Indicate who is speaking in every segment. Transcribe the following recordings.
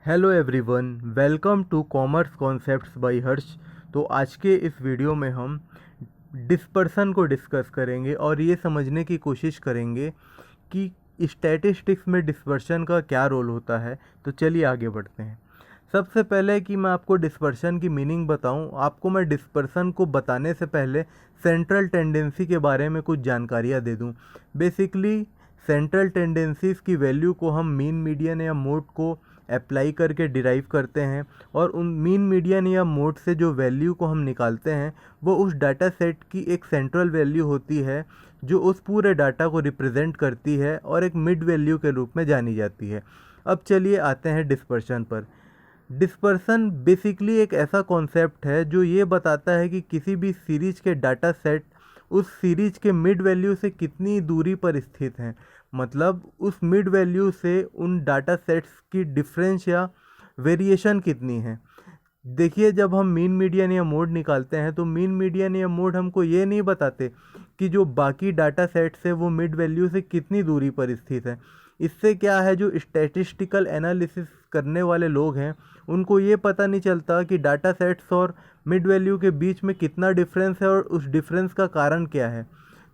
Speaker 1: Hello everyone, welcome to commerce concepts by Harsh. तो आज के इस वीडियो में हम डिस्पर्सन को डिस्कस करेंगे और ये समझने की कोशिश करेंगे कि स्टैटिस्टिक्स में डिस्पर्सन का क्या रोल होता है। तो चलिए आगे बढ़ते हैं। सबसे पहले कि मैं आपको डिस्पर्सन की मीनिंग बताऊं, आपको मैं डिस्पर्सन को बताने से पहले सेंट्रल टेंडेंसी के बारे में कुछ जानकारियां दे दूं। बेसिकली सेंट्रल टेंडेंसीज की वैल्यू को हम मीन, मीडियन या मोड को अप्लाई करके डिराइव करते हैं और उन मीन, मीडियन या मोड से जो वैल्यू को हम निकालते हैं वो उस डाटा सेट की एक सेंट्रल वैल्यू होती है जो उस पूरे डाटा को रिप्रेजेंट करती है और एक मिड वैल्यू के रूप में जानी जाती है। अब चलिए आते हैं डिस्पर्सन पर। डिस्पर्सन बेसिकली एक ऐसा कॉन्सेप्ट है जो ये बताता है कि किसी भी सीरीज के डाटा सेट उस सीरीज के मिड वैल्यू से कितनी दूरी पर स्थित हैं, मतलब उस मिड वैल्यू से उन डाटा सेट्स की डिफरेंस या वेरिएशन कितनी है। देखिए, जब हम मीन, मीडियन या मोड निकालते हैं तो मीन, मीडियन या मोड हमको ये नहीं बताते कि जो बाकी डाटा सेट्स है वो मिड वैल्यू से कितनी दूरी पर स्थित है। इससे क्या है, जो स्टैटिस्टिकल एनालिसिस करने वाले लोग हैं उनको ये पता नहीं चलता कि डाटा सेट्स और मिड वैल्यू के बीच में कितना डिफरेंस है और उस डिफरेंस का कारण क्या है।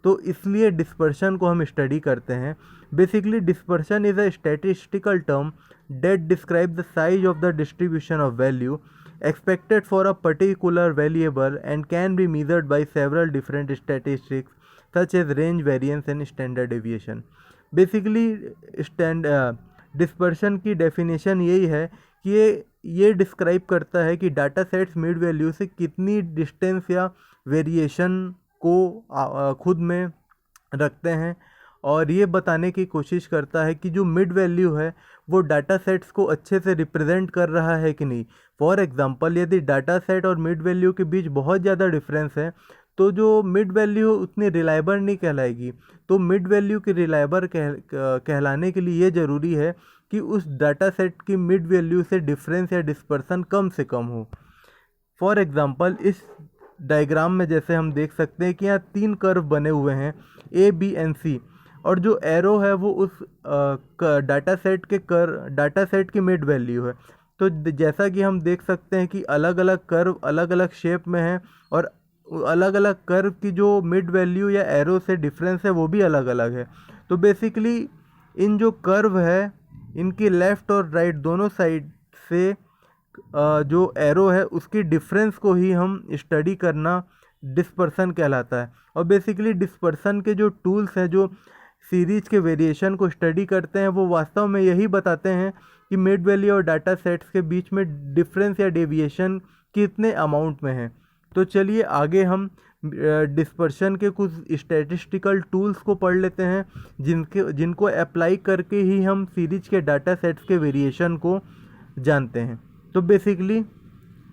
Speaker 1: तो इसलिए डिस्पर्शन को हम स्टडी करते हैं। Basically dispersion is a statistical term that describe the size of the distribution of value expected for a particular variable and can be measured by several different statistics such as range, variance and standard deviation. Basically dispersion की definition यही है कि ये describe करता है कि data sets mid value से कितनी डिस्टेंस या वेरिएशन को खुद में रखते हैं और ये बताने की कोशिश करता है कि जो मिड वैल्यू है वो डाटा सेट्स को अच्छे से रिप्रेजेंट कर रहा है कि नहीं। फॉर एग्जांपल, यदि डाटा सेट और मिड वैल्यू के बीच बहुत ज़्यादा डिफरेंस है तो जो मिड वैल्यू उतनी रिलायबल नहीं कहलाएगी। तो मिड वैल्यू की रिलायबल कहलाने के लिए ये ज़रूरी है कि उस डाटा सेट की मिड वैल्यू से डिफरेंस या डिस्पर्सन कम से कम हो। फॉर एग्जांपल, इस डायग्राम में जैसे हम देख सकते हैं कि यहाँ 3 कर्व बने हुए हैं ए, बी एंड सी, और जो एरो है वो उस डाटा सेट की मिड वैल्यू है। तो जैसा कि हम देख सकते हैं कि अलग अलग कर्व अलग अलग शेप में है और अलग अलग कर्व की जो मिड वैल्यू या एरो से डिफरेंस है वो भी अलग अलग है। तो बेसिकली इन जो कर्व है इनकी लेफ़्ट और राइट दोनों साइड से जो एरो है उसकी डिफरेंस को ही हम स्टडी करना डिस्पर्सन कहलाता है। और बेसिकली डिस्पर्सन के जो टूल्स हैं जो सीरीज के वेरिएशन को स्टडी करते हैं वो वास्तव में यही बताते हैं कि मिड वैल्यू और डाटा सेट्स के बीच में डिफरेंस या डेविएशन कितने अमाउंट में है। तो चलिए आगे हम डिस्पर्शन के कुछ स्टैटिस्टिकल टूल्स को पढ़ लेते हैं जिनको अप्लाई करके ही हम सीरीज के डाटा सेट्स के वेरिएशन को जानते हैं। तो बेसिकली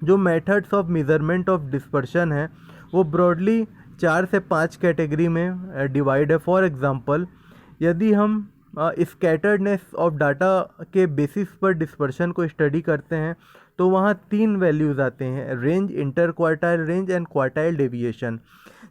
Speaker 1: जो methods of measurement of dispersion है वो ब्रॉडली 4 से 5 कैटेगरी में डिवाइड है। फॉर एग्जांपल, यदि हम स्कैटर्डनेस ऑफ डाटा के बेसिस पर डिस्पर्शन को स्टडी करते हैं तो वहाँ 3 वैल्यूज़ आते हैं, range, inter quartile range and quartile deviation.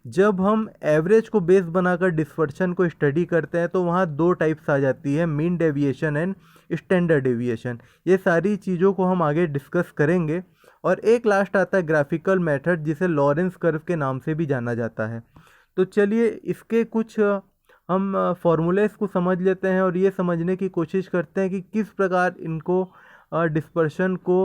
Speaker 1: जब हम एवरेज को बेस बनाकर डिस्पर्शन को स्टडी करते हैं तो वहाँ 2 टाइप्स आ जाती है, mean deviation and standard deviation. ये सारी चीज़ों को हम आगे डिस्कस करेंगे। और एक लास्ट आता है ग्राफिकल मेथड जिसे लॉरेंस कर्व के नाम से भी जाना जाता है। तो चलिए इसके कुछ हम फॉर्मूलेस को समझ लेते हैं और ये समझने की कोशिश करते हैं कि किस प्रकार इनको डिस्पर्शन को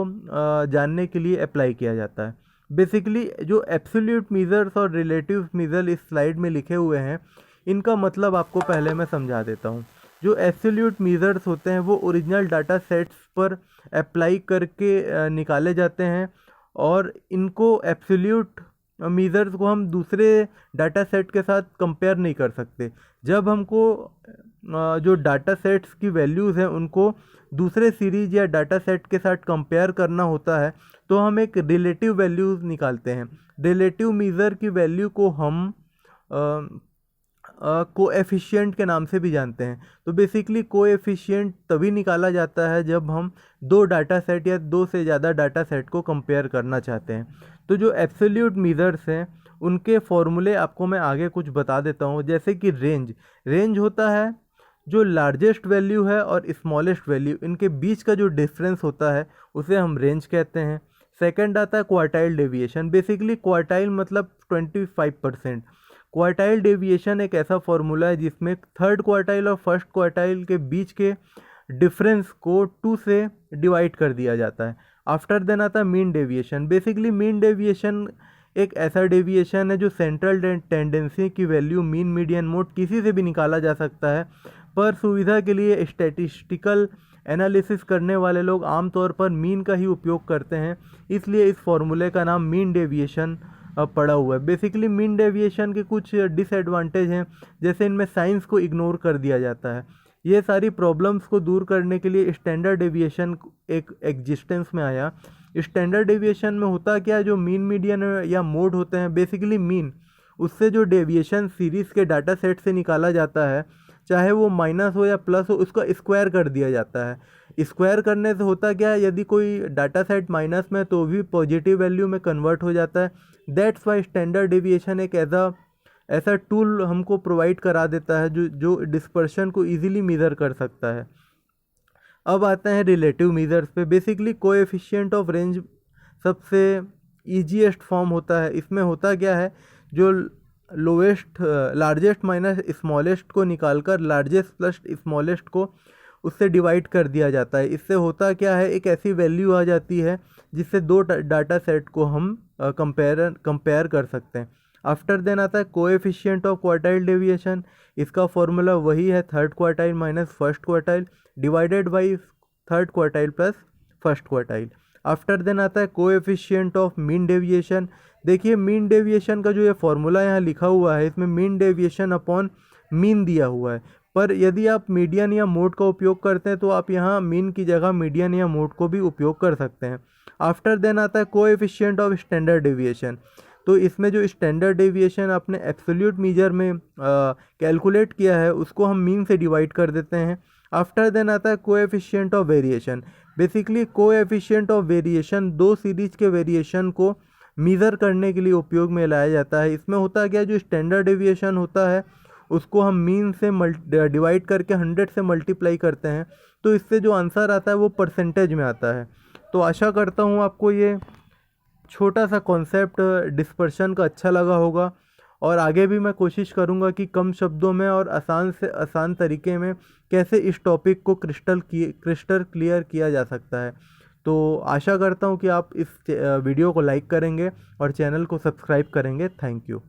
Speaker 1: जानने के लिए अप्लाई किया जाता है। बेसिकली जो एब्सोल्यूट मेजर्स और रिलेटिव मेजर इस स्लाइड में लिखे हुए हैं इनका मतलब आपको पहले मैं समझा देता हूँ। जो एब्सोल्यूट मेजर्स होते हैं वो ओरिजिनल डाटा सेट्स पर अप्लाई करके निकाले जाते हैं और इनको एब्सोल्यूट मेजर्स को हम दूसरे डाटा सेट के साथ कंपेयर नहीं कर सकते। जब हमको जो डाटा सेट्स की वैल्यूज़ हैं उनको दूसरे सीरीज या डाटा सेट के साथ कंपेयर करना होता है तो हम एक रिलेटिव वैल्यूज़ निकालते हैं। रिलेटिव मेजर की वैल्यू को हम कोएफिशिएंट के नाम से भी जानते हैं। तो बेसिकली कोएफिशिएंट तभी निकाला जाता है जब हम 2 डाटा सेट या 2 से ज़्यादा डाटा सेट को कंपेयर करना चाहते हैं। तो जो एब्सोल्यूट मेजर्स हैं उनके फॉर्मूले आपको मैं आगे कुछ बता देता हूँ। जैसे कि रेंज होता है जो लार्जेस्ट वैल्यू है और स्मॉलेस्ट वैल्यू, इनके बीच का जो डिफरेंस होता है उसे हम रेंज कहते हैं। सेकंड आता है क्वार्टाइल डेविएशन। बेसिकली क्वार्टाइल मतलब 25%। क्वार्टाइल डेविएशन एक ऐसा फॉर्मूला है जिसमें थर्ड क्वार्टाइल और फर्स्ट क्वार्टाइल के बीच के डिफरेंस को 2 से डिवाइड कर दिया जाता है। आफ्टर देन आता है mean deviation. Basically mean deviation एक ऐसा डेविएशन है जो सेंट्रल टेंडेंसी की वैल्यू मीन, मीडियन, मोड किसी से भी निकाला जा सकता है, पर सुविधा के लिए स्टैटिस्टिकल एनालिसिस करने वाले लोग आमतौर पर मीन का ही उपयोग करते हैं, इसलिए इस फॉर्मूले का नाम मीन डेविएशन पड़ा हुआ है। बेसिकली मीन डेविएशन के कुछ डिसएडवांटेज हैं, जैसे इनमें साइंस को इग्नोर कर दिया जाता है। ये सारी प्रॉब्लम्स को दूर करने के लिए स्टैंडर्ड डेविएशन एक एग्जिस्टेंस में आया। स्टैंडर्ड डेविएशन में होता क्या है, जो मीन, मीडियन या मोड होते हैं, बेसिकली मीन, उससे जो डेविएशन सीरीज़ के डाटा सेट से निकाला जाता है, चाहे वो माइनस हो या प्लस हो, उसका स्क्वायर कर दिया जाता है। स्क्वायर करने से होता क्या है, यदि कोई डाटा सेट माइनस में तो भी पॉजिटिव वैल्यू में कन्वर्ट हो जाता है। दैट्स वाई स्टैंडर्ड डेविएशन एक ऐसा टूल हमको प्रोवाइड करा देता है जो डिस्पर्शन को इजीली मेज़र कर सकता है। अब आते हैं रिलेटिव मेजर्स पे। बेसिकली कोएफिशिएंट ऑफ रेंज सबसे ईजीएस्ट फॉर्म होता है। इसमें होता क्या है, जो लार्जेस्ट माइनस स्मॉलेस्ट को निकालकर लार्जेस्ट प्लस स्मॉलेस्ट को उससे डिवाइड कर दिया जाता है। इससे होता क्या है, एक ऐसी वैल्यू आ जाती है जिससे दो डाटा सेट को हम कंपेयर कर सकते हैं। आफ्टर देन आता है कोएफिशिएंट ऑफ क्वार्टाइल डेविएशन। इसका फॉर्मूला वही है, third quartile minus first quartile divided by third quartile plus first quartile. After then आता है कोएफिशिएंट ऑफ मीन डेविएशन। देखिए मीन डेविएशन का जो ये फॉर्मूला यहाँ लिखा हुआ है, इसमें मीन डेविएशन अपॉन मीन दिया हुआ है, पर यदि आप मीडियन या मोड का उपयोग करते हैं तो आप यहाँ मीन की जगह मीडियन या मोड को भी उपयोग कर सकते हैं। आफ्टर देन आता है कोएफिशिएंट ऑफ स्टैंडर्ड डेविएशन। तो इसमें जो स्टैंडर्ड डेविएशन आपने एब्सोल्यूट मेजर में कैलकुलेट किया है, उसको हम मीन से डिवाइड कर देते हैं। आफ्टर देन आता है coefficient of variation. Basically coefficient of variation दो सीरीज के वेरिएशन को मेज़र करने के लिए उपयोग में लाया जाता है। इसमें होता है क्या, जो स्टैंडर्ड डेविएशन होता है उसको हम मीन से डिवाइड करके 100 से मल्टीप्लाई करते हैं, तो इससे जो आंसर आता है वो परसेंटेज में आता है। तो आशा करता हूँ आपको ये छोटा सा कॉन्सेप्ट डिस्पर्शन का अच्छा लगा होगा, और आगे भी मैं कोशिश करूँगा कि कम शब्दों में और आसान से आसान तरीके में कैसे इस टॉपिक को क्रिस्टल क्लियर किया जा सकता है। तो आशा करता हूँ कि आप इस वीडियो को लाइक करेंगे और चैनल को सब्सक्राइब करेंगे। Thank you.